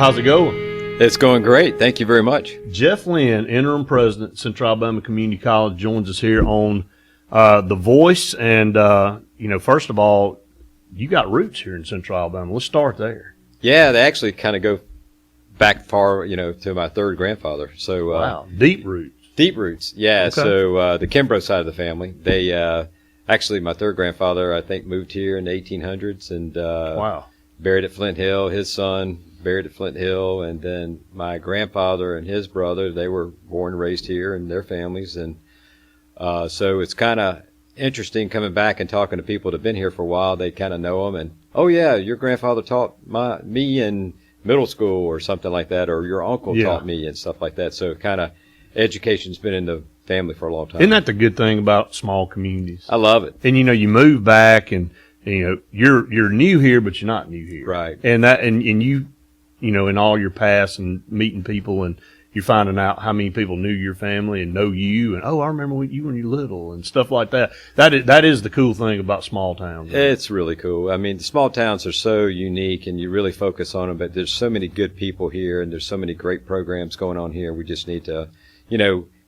how's it going? It's going great. Thank you very much. Jeff Lynn, interim president, Central Alabama Community College, joins us here on The Voice. And, first of all, you got roots here in Central Alabama. Let's start there. Yeah, they actually kind of go back far, to my third grandfather. So wow, deep roots. Deep roots, yeah. Okay. So the Kimbrough side of the family, they actually, my third grandfather, I think, moved here in the 1800s and wow. Buried at Flint Hill. His son buried at Flint Hill, and then my grandfather and his brother, they were born and raised here and their families. And so it's kind of interesting coming back and talking to people that have been here for a while. They kind of know them, and, oh, yeah, your grandfather taught me in middle school or something like that, or your uncle taught me and stuff like that. So kind of education's been in the family for a long time. Isn't that the good thing about small communities? I love it. And, you move back and, you're new here, but you're not new here. Right. And that, and you, in all your past and meeting people, and you're finding out how many people knew your family and know you, and, oh, I remember when you were little and stuff like that. That is the cool thing about small towns. It's really cool. I mean, the small towns are so unique, and you really focus on them, but there's so many good people here, and there's so many great programs going on here. We just need to,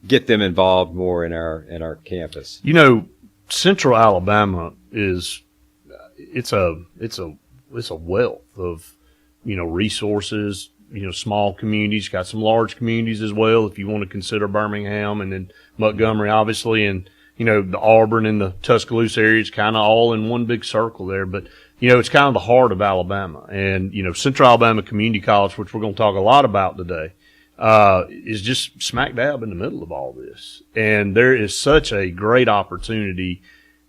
get them involved more in our campus. Central Alabama is, it's a wealth of, resources, small communities, got some large communities as well, if you want to consider Birmingham and then Montgomery, obviously, and, the Auburn and the Tuscaloosa area is kind of all in one big circle there. But, it's kind of the heart of Alabama. And, Central Alabama Community College, which we're going to talk a lot about today, is just smack dab in the middle of all this. And there is such a great opportunity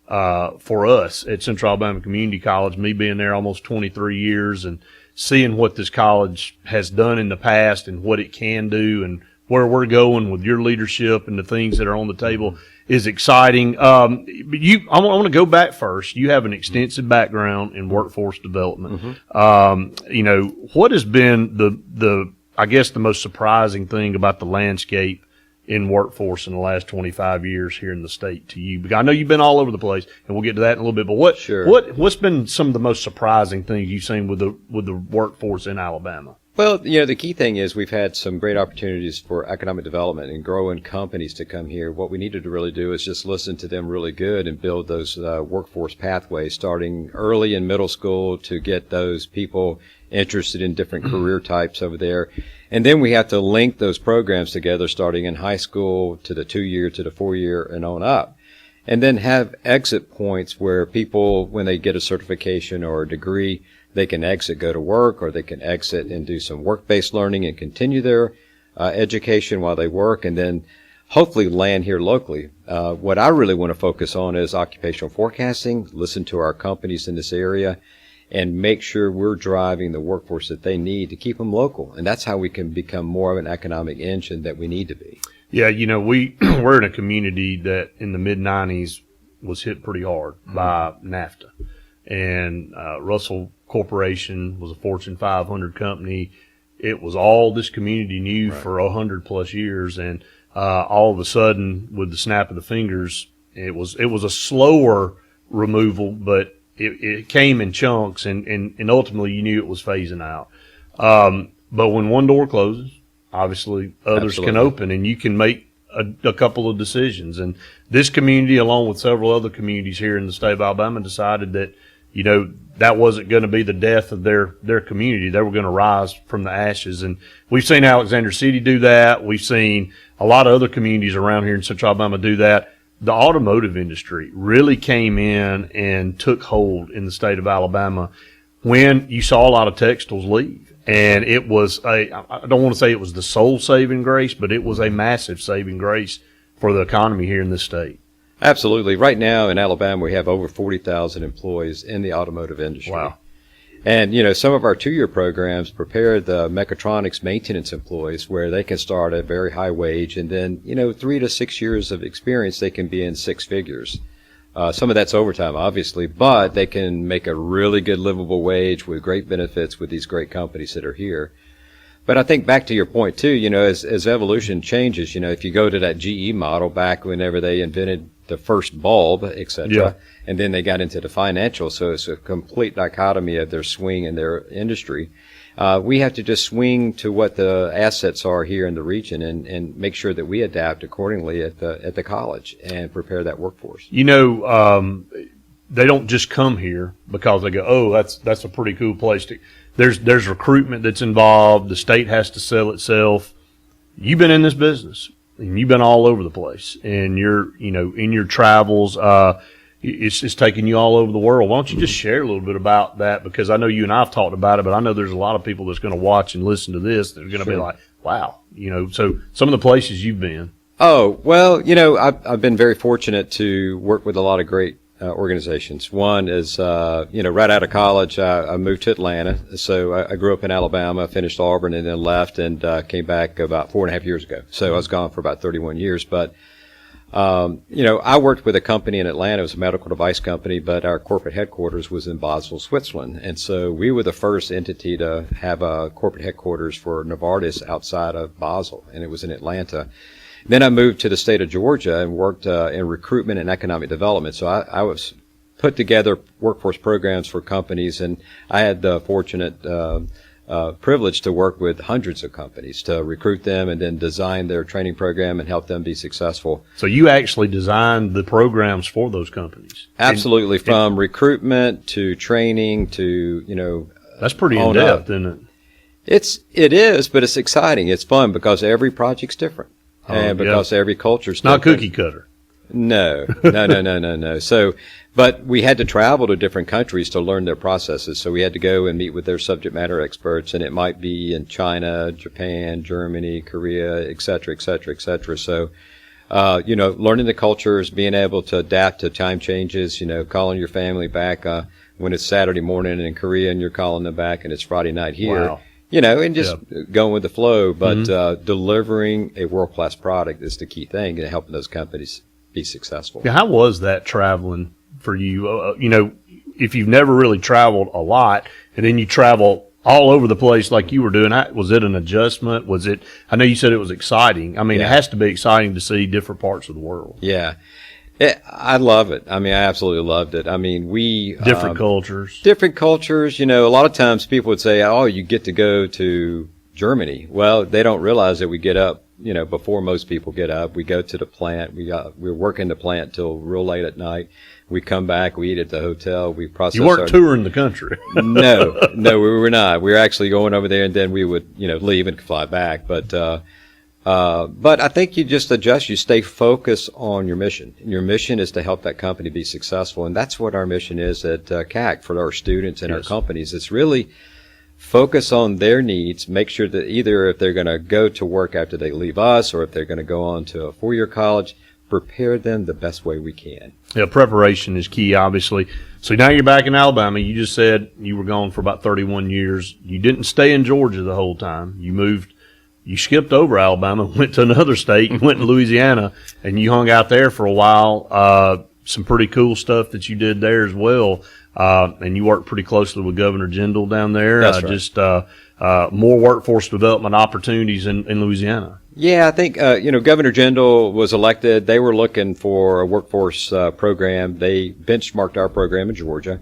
for us at Central Alabama Community College, me being there almost 23 years and seeing what this college has done in the past and what it can do and where we're going with your leadership and the things that are on the table is exciting. I want to go back first. You have an extensive background in workforce development. What has been the I guess the most surprising thing about the landscape in workforce in the last 25 years here in the state to you? Because I know you've been all over the place, and we'll get to that in a little bit. But what's been some of the most surprising things you've seen with the workforce in Alabama? Well, the key thing is we've had some great opportunities for economic development and growing companies to come here. What we needed to really do is just listen to them really good and build those workforce pathways starting early in middle school to get those people interested in different career types over there. And then we have to link those programs together starting in high school to the 2-year to the 4-year and on up. And then have exit points where people, when they get a certification or a degree, they can exit, go to work, or they can exit and do some work-based learning and continue their education while they work, and then hopefully land here locally. What I really want to focus on is occupational forecasting, listen to our companies in this area, and make sure we're driving the workforce that they need to keep them local. And that's how we can become more of an economic engine that we need to be. Yeah, we're in a community that in the mid-'90s was hit pretty hard by NAFTA. And Russell Corporation was a Fortune 500 company. It was all this community knew for 100+ years. And all of a sudden, with the snap of the fingers, it was a slower removal, but it came in chunks, and ultimately you knew it was phasing out. But when one door closes, obviously others can open, and you can make a couple of decisions. And this community, along with several other communities here in the state of Alabama, decided that, that wasn't going to be the death of their community. They were going to rise from the ashes. And we've seen Alexander City do that. We've seen a lot of other communities around here in Central Alabama do that. The automotive industry really came in and took hold in the state of Alabama when you saw a lot of textiles leave. And it was I don't want to say it was the sole saving grace, but it was a massive saving grace for the economy here in this state. Absolutely. Right now in Alabama, we have over 40,000 employees in the automotive industry. Wow. And, some of our 2-year programs prepare the mechatronics maintenance employees where they can start at a very high wage, and then, 3 to 6 years of experience, they can be in 6 figures. Some of that's overtime, obviously, but they can make a really good livable wage with great benefits with these great companies that are here. But I think back to your point, too, as evolution changes, if you go to that GE model back whenever they invented the first bulb, et cetera, and then they got into the financial, so it's a complete dichotomy of their swing and their industry. We have to just swing to what the assets are here in the region and make sure that we adapt accordingly at the college and prepare that workforce. You know, they don't just come here because they go, oh, that's a pretty cool place to. There's recruitment that's involved. The state has to sell itself. You've been in this business and you've been all over the place, and in your travels, it's taking you all over the world. Why don't you just share a little bit about that? Because I know you and I have talked about it, but I know there's a lot of people that's going to watch and listen to this that are going to be like, wow, so some of the places you've been. Oh, well, I've been very fortunate to work with a lot of great organizations. One is, right out of college, I moved to Atlanta. So I grew up in Alabama, finished Auburn, and then left and came back about 4.5 years ago. So I was gone for about 31 years. But, I worked with a company in Atlanta. It was a medical device company, but our corporate headquarters was in Basel, Switzerland. And so we were the first entity to have a corporate headquarters for Novartis outside of Basel, and it was in Atlanta. Then I moved to the state of Georgia and worked in recruitment and economic development. So I was put together workforce programs for companies, and I had the fortunate privilege to work with hundreds of companies to recruit them and then design their training program and help them be successful. So you actually designed the programs for those companies? Absolutely, from recruitment to training to, that's pretty in-depth, isn't it? It is, but it's exciting. It's fun because every project's different. And because every culture's not different. Cookie cutter. No. So, but we had to travel to different countries to learn their processes. So we had to go and meet with their subject matter experts, and it might be in China, Japan, Germany, Korea, et cetera, et cetera, et cetera. So, learning the cultures, being able to adapt to time changes, calling your family back, when it's Saturday morning in Korea and you're calling them back and it's Friday night here. Wow. And just going with the flow, but delivering a world-class product is the key thing in helping those companies be successful. Yeah, how was that traveling for you? If you've never really traveled a lot and then you travel all over the place like you were doing, was it an adjustment? Was it? I know you said it was exciting. I mean, It has to be exciting to see different parts of the world. Yeah. I love it. I mean, I absolutely loved it. I mean, different cultures. Different cultures. A lot of times people would say, oh, you get to go to Germany. Well, they don't realize that we get up, before most people get up. We go to the plant. We're working the plant till real late at night. We come back. We eat at the hotel. We process. You weren't touring the country. No, we were not. We were actually going over there, and then we would, leave and fly back. But I think you just adjust. You stay focused on your mission. Your mission is to help that company be successful, and that's what our mission is at CACC for our students and our companies. It's really focus on their needs, make sure that either if they're going to go to work after they leave us or if they're going to go on to a four-year college, prepare them the best way we can. Yeah, preparation is key, obviously. So now you're back in Alabama. You just said you were gone for about 31 years. You didn't stay in Georgia the whole time. You skipped over Alabama, went to another state, you went to Louisiana, and you hung out there for a while. Some pretty cool stuff that you did there as well. And you worked pretty closely with Governor Jindal down there. That's right. Just more workforce development opportunities in Louisiana. Yeah, I think, Governor Jindal was elected. They were looking for a workforce program. They benchmarked our program in Georgia.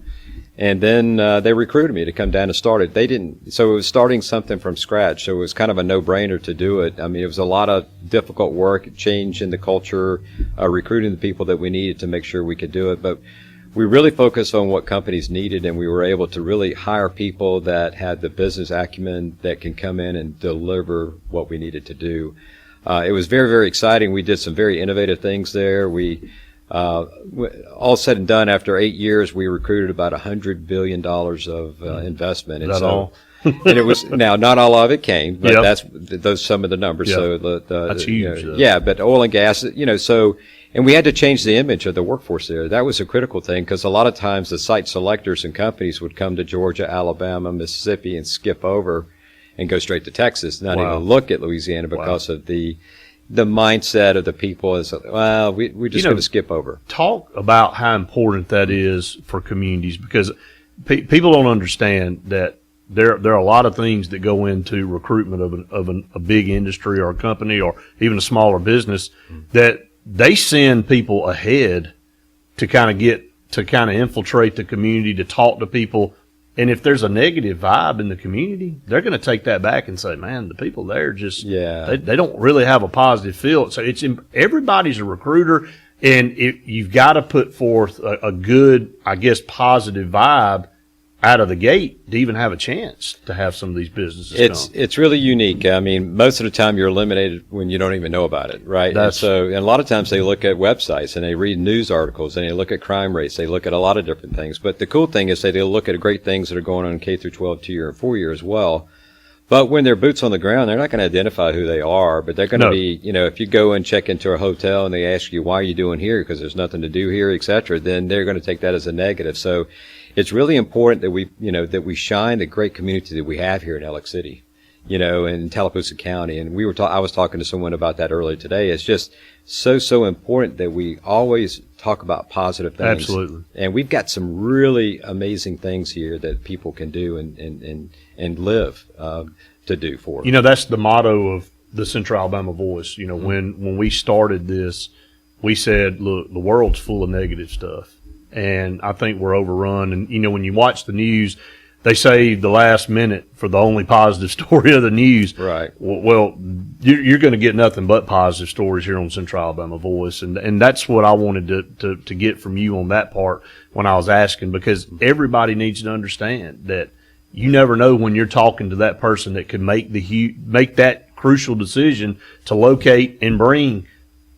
And then they recruited me to come down and start it. They didn't, so it was starting something from scratch. So it was kind of a no-brainer to do it. I mean, it was a lot of difficult work, change in the culture, recruiting the people that we needed to make sure we could do it. But we really focused on what companies needed, and we were able to really hire people that had the business acumen that can come in and deliver what we needed to do. It was very, very exciting. We did some very innovative things there. All said and done, after 8 years, we recruited about $100 billion of investment. Is that all? And it was, now, not all of it came, but that's those some of the numbers. Yep. So that's huge. But oil and gas, and we had to change the image of the workforce there. That was a critical thing because a lot of times the site selectors and companies would come to Georgia, Alabama, Mississippi, and skip over and go straight to Texas, not even look at Louisiana because of the mindset of the people is, well, we're just going to skip over. Talk about how important that is for communities, because people don't understand that there are a lot of things that go into recruitment of a big industry or a company or even a smaller business that they send people ahead to kind of infiltrate the community, to talk to people And if there's a negative vibe in the community, they're going to take that back and say, man, the people there just, they don't really have a positive feel. So everybody's a recruiter, and you've got to put forth a good, I guess, positive vibe out of the gate to even have a chance to have some of these businesses come. It's really unique. I mean, most of the time you're eliminated when you don't even know about it, right? And a lot of times they look at websites and they read news articles and they look at crime rates. They look at a lot of different things. But the cool thing is they'll look at great things that are going on in K through 12, 2-year, and 4-year as well. But when they're boots on the ground, they're not going to identify who they are, but they're going to be, if you go and check into a hotel and they ask you, why are you doing here? Because there's nothing to do here, et cetera, then they're going to take that as a negative. So it's really important that we shine the great community that we have here in Alex City, in Tallapoosa County. And I was talking to someone about that earlier today. It's just so important that we always talk about positive things. Absolutely. And we've got some really amazing things here that people can do and live to do for. That's the motto of the Central Alabama Voice. When we started this, we said, look, the world's full of negative stuff. And I think we're overrun. And, when you watch the news, they say the last minute for the only positive story of the news. Right. Well, you're going to get nothing but positive stories here on Central Alabama Voice. And that's what I wanted to get from you on that part when I was asking, because everybody needs to understand that you never know when you're talking to that person that could make that crucial decision to locate and bring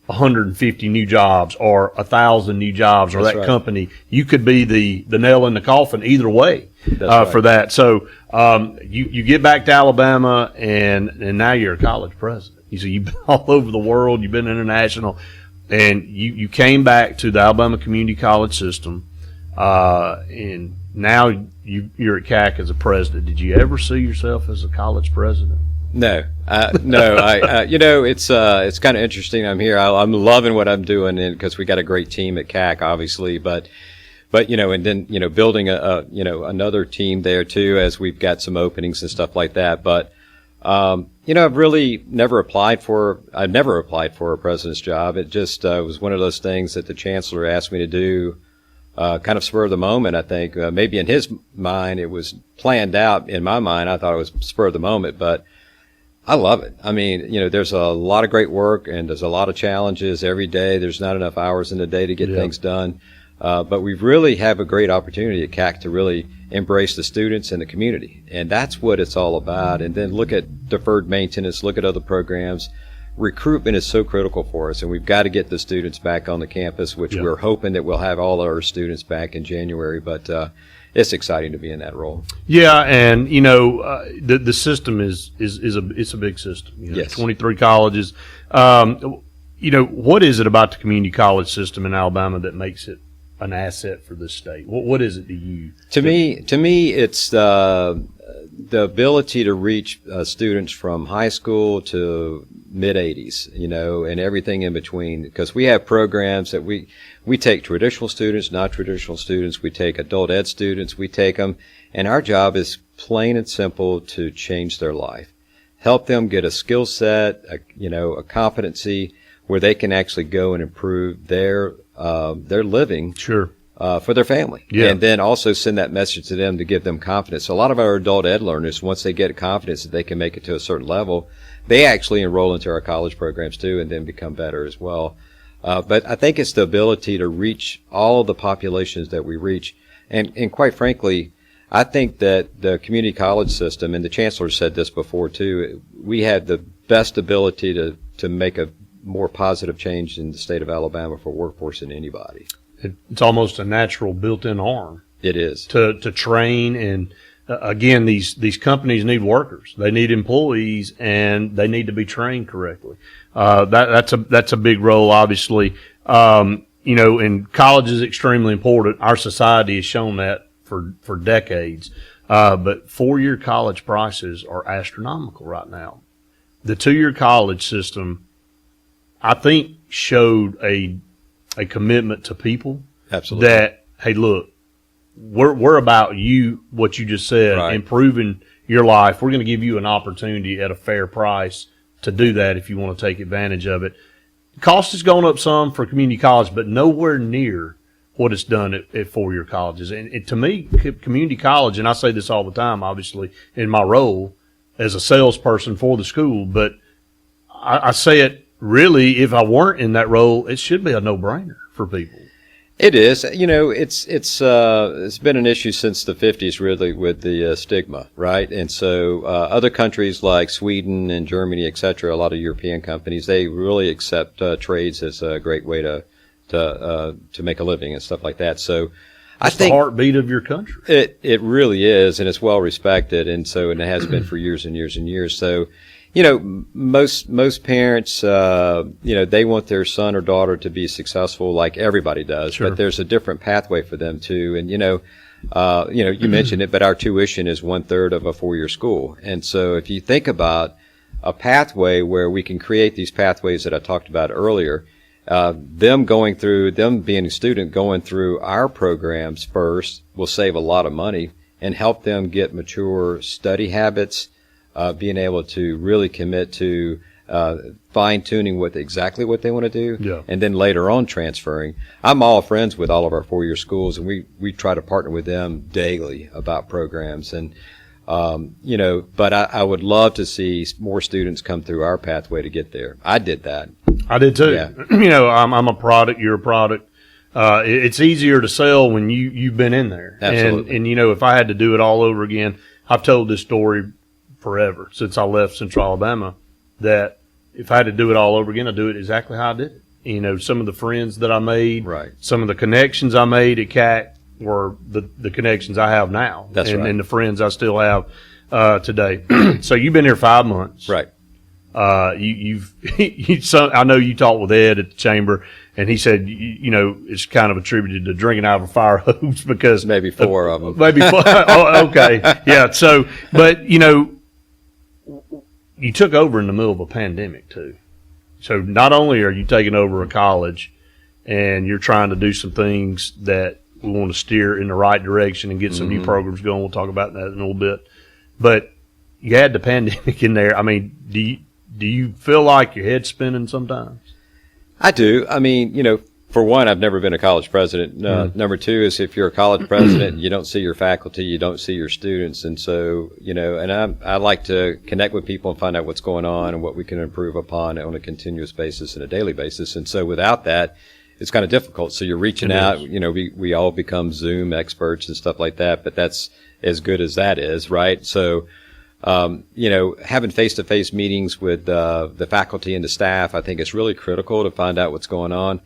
150 new jobs or 1,000 new jobs, or that company. You could be the nail in the coffin either way for that. So you get back to Alabama, and now you're a college president. You've been all over the world. You've been international, and you came back to the Alabama Community College system, and now you're at CACC as a president. Did you ever see yourself as a college president? No. It's kind of interesting. I'm here. I'm loving what I'm doing, because we got a great team at CACC, obviously, but and then building another team there too, as we've got some openings and stuff like that. But I've really never applied for a president's job. It just was one of those things that the chancellor asked me to do, kind of spur of the moment. I think maybe in his mind it was planned out. In my mind, I thought it was spur of the moment, but I love it. I mean, there's a lot of great work and there's a lot of challenges every day. There's not enough hours in the day to get things done. But we really have a great opportunity at CACC to really embrace the students and the community. And that's what it's all about. And then look at deferred maintenance, look at other programs. Recruitment is so critical for us, and we've got to get the students back on the campus, which we're hoping that we'll have all our students back in January. But it's exciting to be in that role. Yeah, and the system is a big system. Yes. 23 colleges. What is it about the community college system in Alabama that makes it an asset for this state? What is it to you? To me, it's the ability to reach students from high school to mid-80s, and everything in between. Because we have programs that we take traditional students, not traditional students. We take adult ed students. We take them, and our job is plain and simple to change their life, help them get a skill set, a competency where they can actually go and improve their living. Sure. For their family. Yeah. And then also send that message to them to give them confidence. So a lot of our adult ed learners, once they get confidence that they can make it to a certain level, they actually enroll into our college programs too, and then become better as well. But I think it's the ability to reach all of the populations that we reach. And quite frankly, I think that the community college system, and the chancellor said this before too, we have the best ability to make a more positive change in the state of Alabama for workforce than anybody. It's almost a natural built-in arm. It is. To train, and again, these companies need workers. They need employees, and they need to be trained correctly. That's a big role, obviously. And college is extremely important. Our society has shown that for decades. But 4-year college prices are astronomical right now. The 2-year college system, I think, showed a commitment to people. Absolutely. That, hey, look, we're about you, what you just said, right. Improving your life. We're going to give you an opportunity at a fair price to do that if you want to take advantage of it. The cost has gone up some for community college, but nowhere near what it's done at four-year colleges. And to me, community college, and I say this all the time, obviously, in my role as a salesperson for the school, but I say it really, if I weren't in that role, it should be a no-brainer for people. It is. It's been an issue since the 50s, really, with the stigma, right? And so other countries like Sweden and Germany, et cetera, a lot of European companies, they really accept trades as a great way to make a living and stuff like that. So I think the heartbeat of your country. It really is, and it's well respected, and it has been for years and years and years. So, most parents, they want their son or daughter to be successful like everybody does, Sure. but there's a different pathway for them too. And, you mentioned it, but our tuition is 1/3 of a 4-year school. And so if you think about a pathway where we can create these pathways that I talked about earlier, them being a student going through our programs first will save a lot of money and help them get mature study habits, being able to really commit to fine-tuning exactly what they want to do, yeah. and then later on transferring. I'm all friends with all of our 4-year schools, and we try to partner with them daily about programs. And, but I would love to see more students come through our pathway to get there. I did that. I did too. Yeah. I'm a product, you're a product. It's easier to sell when you've been in there. Absolutely. And if I had to do it all over again, I've told this story forever since I left Central Alabama, that if I had to do it all over again, I'd do it exactly how I did it. Some of the friends that I made, right. Some of the connections I made at CACC were the connections I have now. That's right. And the friends I still have today. So you've been here 5 months. Right. I know you talked with Ed at the chamber, and he said, it's kind of attributed to drinking out of a fire hose because maybe 4 of them. Maybe 4. Oh, okay. Yeah. So, but you took over in the middle of a pandemic too. So not only are you taking over a college and you're trying to do some things that we want to steer in the right direction and get some new programs going. We'll talk about that in a little bit, but you had the pandemic in there. I mean, do you feel like your head's spinning sometimes? I do. I mean, for one, I've never been a college president. Number two is if you're a college president, you don't see your faculty, you don't see your students. And so, and I like to connect with people and find out what's going on and what we can improve upon on a continuous basis and a daily basis. And so without that, it's kind of difficult. So you're reaching out, we all become Zoom experts and stuff like that, but that's as good as that is, right? So, having face-to-face meetings with the faculty and the staff, I think it's really critical to find out what's going on.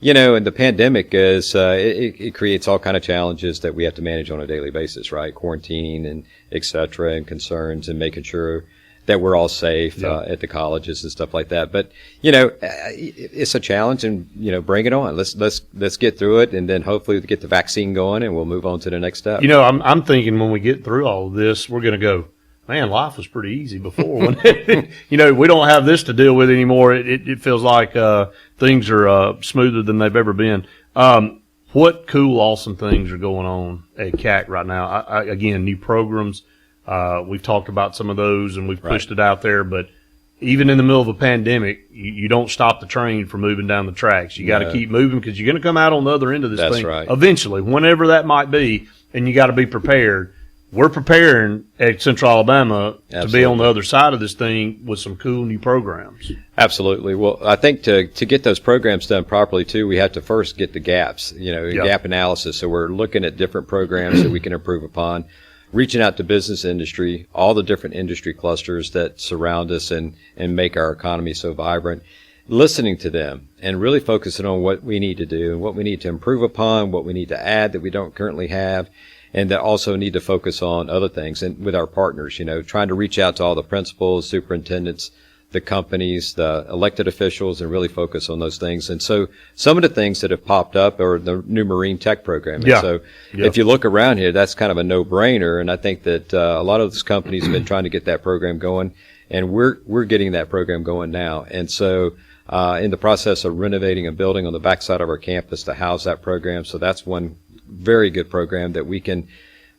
And the pandemic is it creates all kind of challenges that we have to manage on a daily basis, right? Quarantine and et cetera, and concerns, and making sure that we're all safe at the colleges and stuff like that. But it's a challenge, and bring it on. Let's get through it, and then hopefully get the vaccine going, and we'll move on to the next step. I'm thinking when we get through all of this, we're going to go, man, life was pretty easy before. When we don't have this to deal with anymore. It feels like things are smoother than they've ever been. What cool, awesome things are going on at CACC right now? Again, new programs. We've talked about some of those, and we've pushed it out there. But even in the middle of a pandemic, you don't stop the train from moving down the tracks. You got to keep moving because you're going to come out on the other end of this thing eventually, whenever that might be, and you got to be prepared. We're preparing at Central Alabama to be on the other side of this thing with some cool new programs. Absolutely. Well, I think to get those programs done properly too, we have to first get the gaps, gap analysis. So we're looking at different programs that we can improve upon, reaching out to business industry, all the different industry clusters that surround us and make our economy so vibrant, listening to them and really focusing on what we need to do and what we need to improve upon, what we need to add that we don't currently have. And that also need to focus on other things and with our partners, trying to reach out to all the principals, superintendents, the companies, the elected officials, and really focus on those things. And so some of the things that have popped up are the new marine tech program. And so if you look around here, that's kind of a no-brainer. And I think that a lot of those companies have been trying to get that program going, and we're getting that program going now. And so in the process of renovating a building on the backside of our campus to house that program. So that's one very good program that we can,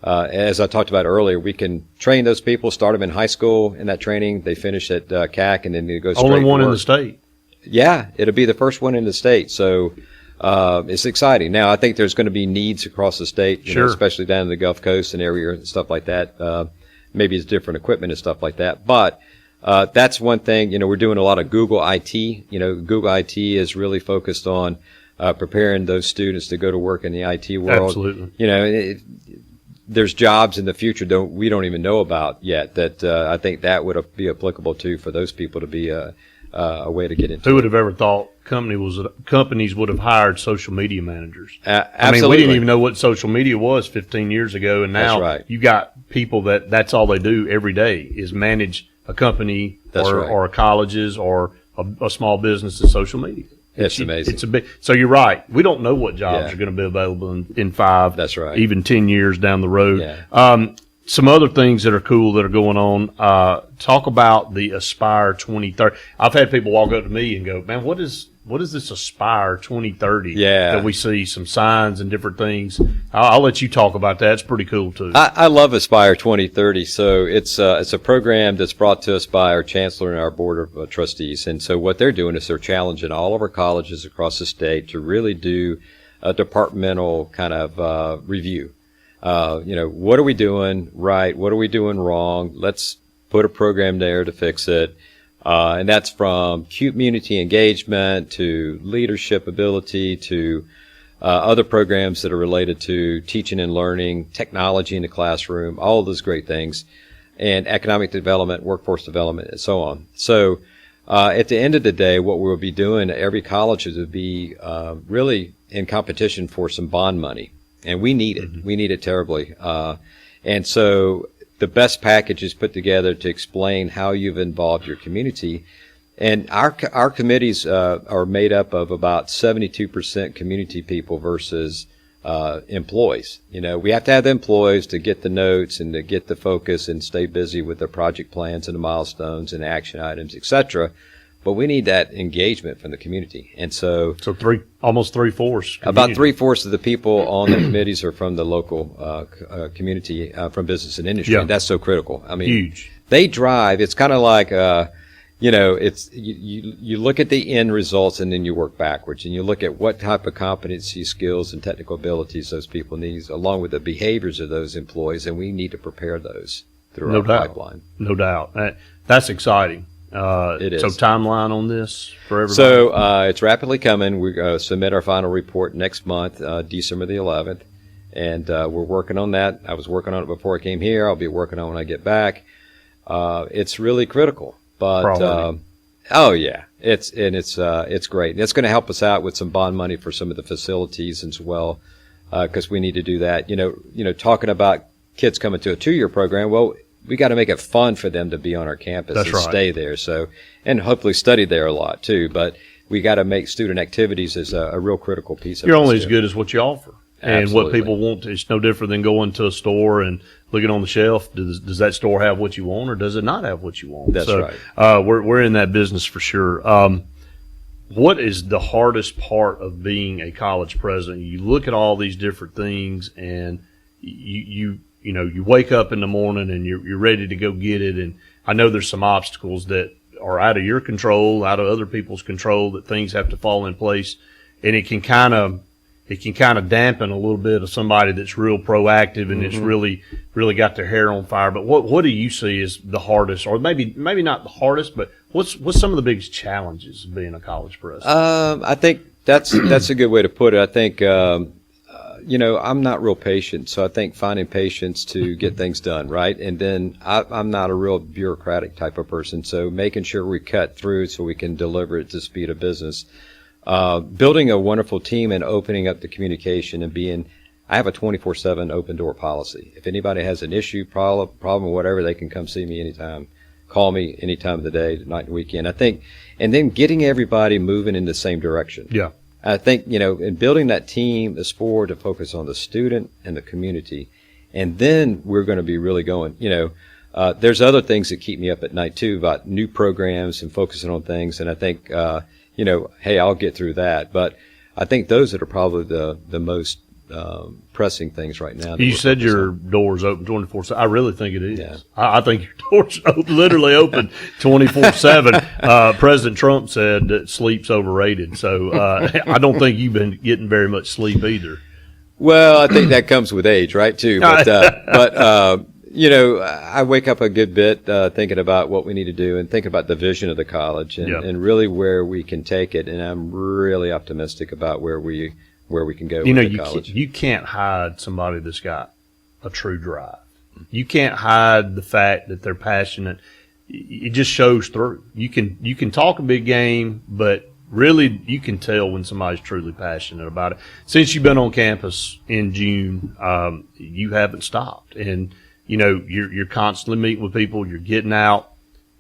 as I talked about earlier, we can train those people, start them in high school in that training. They finish at CACC, and then they go straight only one to in work. the state. Yeah, it'll be the first one in the state. So it's exciting. Now, I think there's going to be needs across the state, you know, especially down in the Gulf Coast and area and stuff like that. Maybe it's different equipment and stuff like that. But that's one thing. You know, we're doing a lot of Google IT. You know, Google IT is really focused on preparing those students to go to work in the IT world. Absolutely. You know, there's jobs in the future we don't even know about yet that I think that would be applicable to for those people to be a way to get into. Who would have ever thought companies would have hired social media managers? Absolutely. I mean, we didn't even know what social media was 15 years ago, and now you got people that's all they do every day is manage a company or a colleges or a small business's social media. It's amazing. It's a big. So you're right. We don't know what jobs are going to be available in 5. That's right. Even 10 years down the road. Yeah. Some other things that are cool that are going on. Talk about the Aspire 2030. I've had people walk up to me and go, "Man, what is this Aspire 2030?" Yeah. That we see some signs and different things. I'll let you talk about that. It's pretty cool too. I love Aspire 2030. So it's a program that's brought to us by our chancellor and our board of trustees. And so what they're doing is they're challenging all of our colleges across the state to really do a departmental kind of review. You know, what are we doing right? What are we doing wrong? Let's put a program there to fix it. And that's from community engagement to leadership ability to other programs that are related to teaching and learning, technology in the classroom, all of those great things, and economic development, workforce development, and so on. So at the end of the day, what we'll be doing at every college is to be really in competition for some bond money. And we need it. We need it terribly. And so the best package is put together to explain how you've involved your community. And our committees are made up of about 72% community people versus employees. You know, we have to have the employees to get the notes and to get the focus and stay busy with the project plans and the milestones and action items, etc. But we need that engagement from the community. And so almost 3/4. About 3/4 of the people on the committees are from the local community, from business and industry. Yeah. And that's so critical. I mean, huge. They drive. It's kind of like, you know, it's you look at the end results and then you work backwards and you look at what type of competency, skills, and technical abilities those people need, along with the behaviors of those employees, and we need to prepare those through our pipeline. No doubt. That's exciting. It is. So timeline on this for everybody? So it's rapidly coming. We submit our final report next month, December the 11th, and we're working on that. I was working on it before I came here. I'll be working on it when I get back. It's really critical, but oh yeah, it's great. And it's going to help us out with some bond money for some of the facilities as well, because we need to do that. You know, talking about kids coming to a 2-year program. Well, we got to make it fun for them to be on our campus and stay there. So, and hopefully study there a lot too. But we got to make student activities as a real critical piece of it. You're only as good as what you offer. And Absolutely. what people want, it's no different than going to a store and looking on the shelf. Does that store have what you want, or does it not have what you want? That's right. We're in that business for sure. What is the hardest part of being a college president? You look at all these different things, and you wake up in the morning and you're ready to go get it. And I know there's some obstacles that are out of your control, out of other people's control, that things have to fall in place, and it can kind of dampen a little bit of somebody that's real proactive and it's really got their hair on fire. But what do you see as the hardest, or maybe not the hardest, but what's some of the biggest challenges of being a college president? I think that's a good way to put it. I think I'm not real patient, so I think finding patience to get things done, right? And then I'm not a real bureaucratic type of person, so making sure we cut through so we can deliver it to speed of business. Building a wonderful team and opening up the communication and I have a 24/7 open door policy. If anybody has an issue, problem, whatever, they can come see me anytime. Call me any time of the day, night and weekend. I think, and then getting everybody moving in the same direction. Yeah. I think, in building that team, the sport to focus on the student and the community, and then we're going to be really going, there's other things that keep me up at night too, about new programs and focusing on things. And I think, hey, I'll get through that. But I think those that are probably the most pressing things right now. You said your door's open 24/7. I really think it is. Yeah. I think your door's literally open 24/7. President Trump said that sleep's overrated, so I don't think you've been getting very much sleep either. Well, I think that comes with age, right? Too, but you know, I wake up a good bit thinking about what we need to do and thinking about the vision of the college and really where we can take it. And I'm really optimistic about where we can go. You know, with the college. You can't hide somebody that's got a true drive. You can't hide the fact that they're passionate. It just shows through. You can talk a big game, but really you can tell when somebody's truly passionate about it. Since you've been on campus in June, you haven't stopped, and you know you're constantly meeting with people. You're getting out,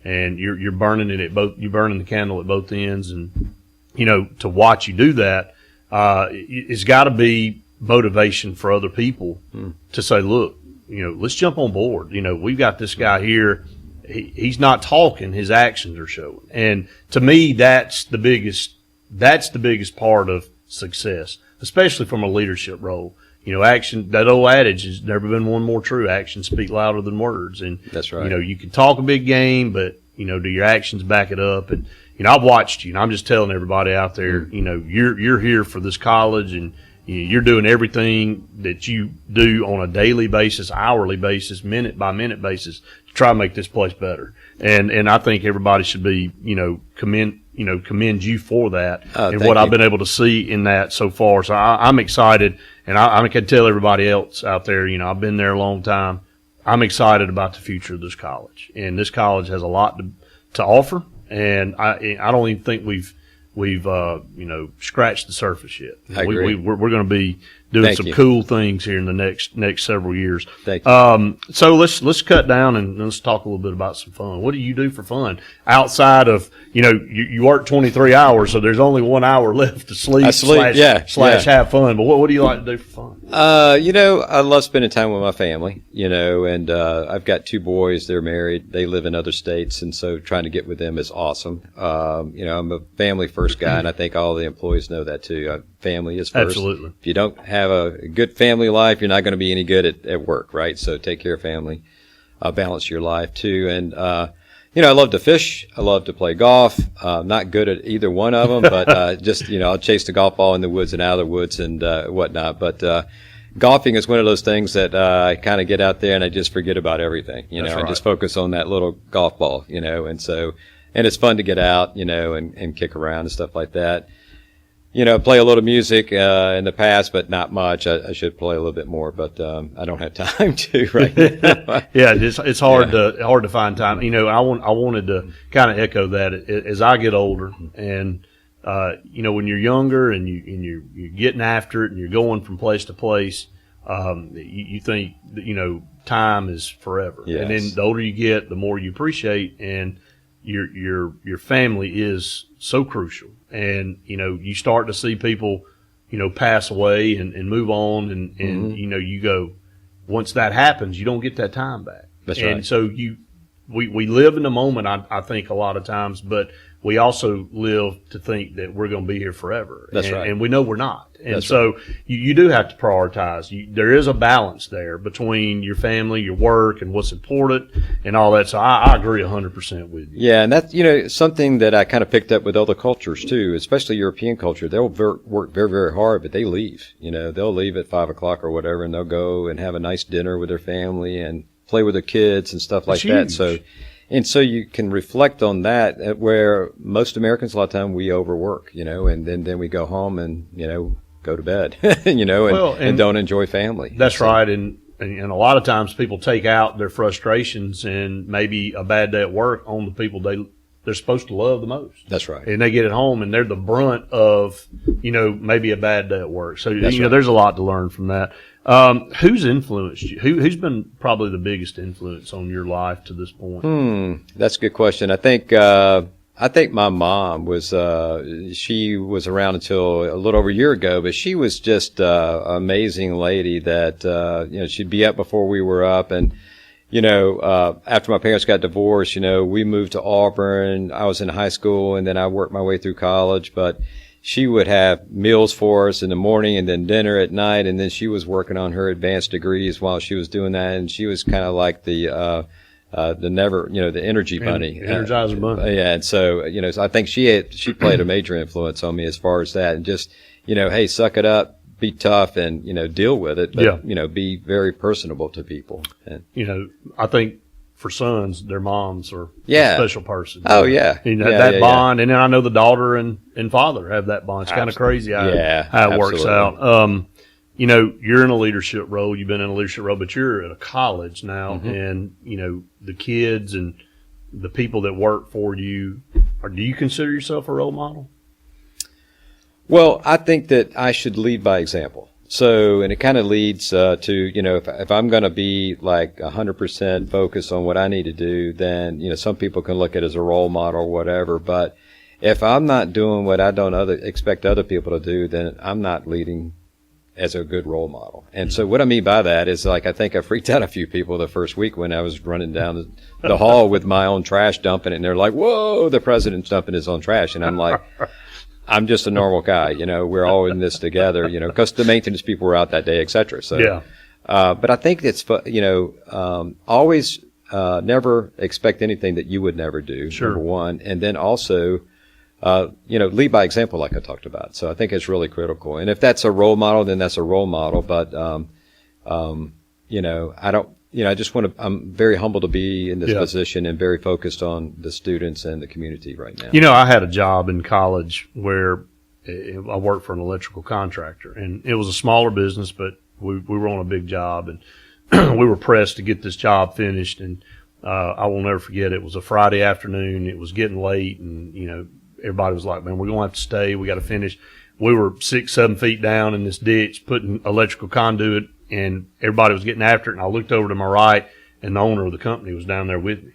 and you're burning it at both. You're burning the candle at both ends, and you know to watch you do that. It's got to be motivation for other people to say, look, you know, let's jump on board. You know, we've got this guy here. He's not talking. His actions are showing. And to me, that's the biggest part of success, especially from a leadership role. You know, action, that old adage has never been one more true. Actions speak louder than words. And that's right. You know, you can talk a big game, but, you know, do your actions back it up? And, you know, I've watched you, and I'm just telling everybody out there, you know, you're here for this college, and you're doing everything that you do on a daily basis, hourly basis, minute by minute basis to try to make this place better. And I think everybody should be, you know, commend you for that and what I've been able to see in that so far. So I'm excited, and I can tell everybody else out there, you know, I've been there a long time. I'm excited about the future of this college, and this college has a lot to offer. And I don't even think we've you know, scratched the surface yet. I agree. We're going to be doing some cool things here in the next several years. Thank you. So let's cut down and let's talk a little bit about some fun. What do you do for fun outside of, you know, you work 23 hours, so there's only 1 hour left to sleep. Slash have fun. But what do you like to do for fun? You know, I love spending time with my family, you know, and I've got 2 boys. They're married. They live in other states, and so trying to get with them is awesome. You know, I'm a family first guy, and I think all the employees know that too. Family is first. Absolutely. If you don't have a good family life, you're not going to be any good at work, right? So take care of family, balance your life too. And, you know, I love to fish. I love to play golf. Not good at either one of them, but, just, you know, I'll chase the golf ball in the woods and out of the woods and, whatnot. But, golfing is one of those things that, I kind of get out there and I just forget about everything, you know, and just focus on that little golf ball, you know, and it's fun to get out, you know, and kick around and stuff like that. You know, play a little music in the past, but not much. I should play a little bit more, but I don't have time to right now. Yeah, it's hard to find time. You know, I wanted to kind of echo that as I get older, and you know, when you're younger and you're getting after it and you're going from place to place, you think that, you know, time is forever. Yes. And then the older you get, the more you appreciate, and your family is so crucial. And, you know, you start to see people, you know, pass away and move on. And you know, you go, once that happens, you don't get that time back. That's right. And so we live in the moment, I think, a lot of times, but we also live to think that we're going to be here forever. That's right. And we know we're not. And That's so right. you do have to prioritize. There is a balance there between your family, your work, and what's important and all that. So I agree 100% with you. Yeah, and that's, you know, something that I kind of picked up with other cultures too, especially European culture. They'll work very, very hard, but they leave. You know, they'll leave at 5 o'clock or whatever, and they'll go and have a nice dinner with their family and play with their kids and stuff like that. So you can reflect on that, where most Americans, a lot of time, we overwork, you know, and then we go home and, you know, go to bed, you know, and don't enjoy family. That's right. And a lot of times people take out their frustrations and maybe a bad day at work on the people they're supposed to love the most. That's right. And they get at home and they're the brunt of, you know, maybe a bad day at work. So, That's you know, there's a lot to learn from that. Who's influenced you? Who's been probably the biggest influence on your life to this point? That's a good question. I think my mom was, she was around until a little over a year ago, but she was just, an amazing lady that, you know, she'd be up before we were up. And, you know, after my parents got divorced, you know, we moved to Auburn. I was in high school and then I worked my way through college, but she would have meals for us in the morning and then dinner at night. And then she was working on her advanced degrees while she was doing that. And she was kind of like the energy bunny. Energizer bunny. Yeah. And so, so I think she played a major influence on me as far as that. And just, hey, suck it up. Be tough and, deal with it, but, be very personable to people. And, I think for sons, their moms are a special person. Oh, yeah. That bond. And then I know the daughter and father have that bond. It's kind of crazy how it works out. You're in a leadership role. You've been in a leadership role, but you're at a college now. Mm-hmm. And, the kids and the people that work for you, do you consider yourself a role model? Well, I think that I should lead by example. So, and it kind of leads to, if I'm going to be like 100% focused on what I need to do, then, some people can look at it as a role model or whatever. But if I'm not doing what I don't expect other people to do, then I'm not leading as a good role model. And so what I mean by that is, like, I think I freaked out a few people the first week when I was running down the hall with my own trash dumping it, and they're like, whoa, the president's dumping his own trash. And I'm like, I'm just a normal guy, we're all in this together, because the maintenance people were out that day, et cetera. So, but I think it's, always, never expect anything that you would never do, sure. Number one. And then also, lead by example, like I talked about. So I think it's really critical. And if that's a role model, then that's a role model. But, I'm very humble to be in this position and very focused on the students and the community right now. I had a job in college where I worked for an electrical contractor, and it was a smaller business, but we were on a big job, and we were pressed to get this job finished. And I will never forget, it was a Friday afternoon. It was getting late, and, everybody was like, man, we're going to have to stay. We got to finish. We were 6-7 feet down in this ditch putting electrical conduit, and everybody was getting after it. And I looked over to my right, and the owner of the company was down there with me,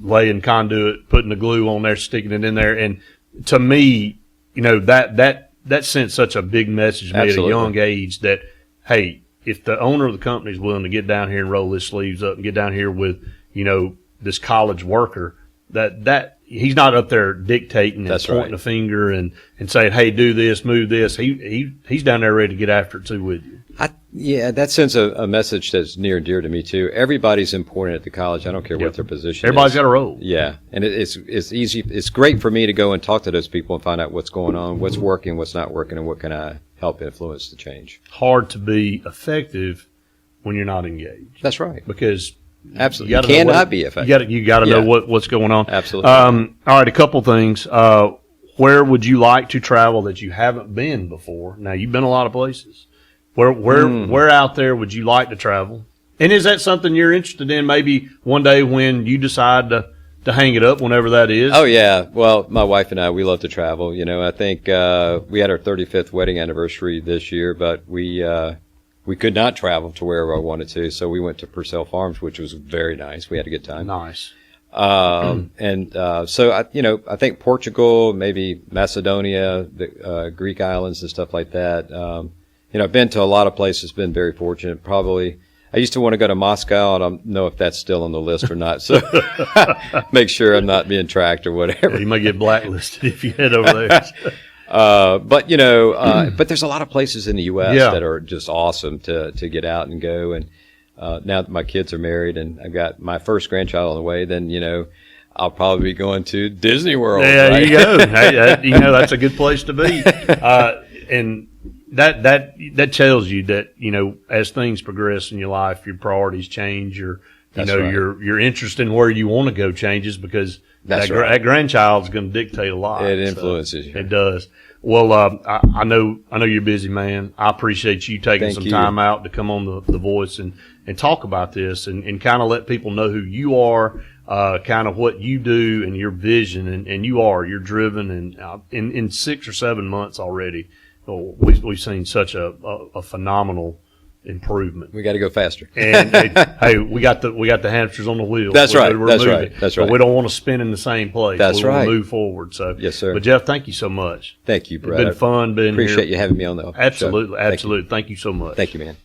laying conduit, putting the glue on there, sticking it in there. And to me, that sent such a big message to me at a young age that, hey, if the owner of the company is willing to get down here and roll his sleeves up and get down here with, this college worker, that he's not up there dictating and pointing a finger and saying, hey, do this, move this. He's down there ready to get after it too with you. That sends a message that's near and dear to me too. Everybody's important at the college. I don't care what their position Everybody's is. Got a role. Yeah. And it's easy. It's great for me to go and talk to those people and find out what's going on, what's working, what's not working, and what can I help influence the change. Hard to be effective when you're not engaged. That's right. Because absolutely, you cannot be effective. You got to know what's going on. Absolutely. All right, a couple things. Where would you like to travel that you haven't been before? Now, you've been a lot of places. Where out there would you like to travel? And is that something you're interested in? Maybe one day when you decide to hang it up, whenever that is. Oh yeah. Well, my wife and I, we love to travel. I think we had our 35th wedding anniversary this year, but we could not travel to wherever I wanted to, so we went to Purcell Farms, which was very nice. We had a good time. Nice. So I think Portugal, maybe Macedonia, the Greek islands and stuff like that. I've been to a lot of places, been very fortunate. Probably, I used to want to go to Moscow. I don't know if that's still on the list or not. So make sure I'm not being tracked or whatever. You might get blacklisted if you head over there. But there's a lot of places in the U.S. that are just awesome to get out and go. And now that my kids are married and I've got my first grandchild on the way, then I'll probably be going to Disney World. Yeah, right? You go. Hey, that's a good place to be. And that tells you that as things progress in your life, your priorities change. Your interest in where you want to go changes because that grandchild's going to dictate a lot. It influences you. It does. Well, I know you're a busy man. I appreciate you taking some time out to come on the Voice and talk about this and kind of let people know who you are, kind of what you do and your vision. And you're driven. And in 6 or 7 months already, we've seen such a phenomenal improvement. We got to go faster. And hey, we got the hamsters on the wheel. That's right. That's right. But we don't want to spin in the same place. That's right. We want to move forward. So yes, sir. But Jeff, thank you so much. Thank you, Brett. It's been fun being here. Appreciate you having me on the show. Absolutely. Thank you so much. Thank you, man.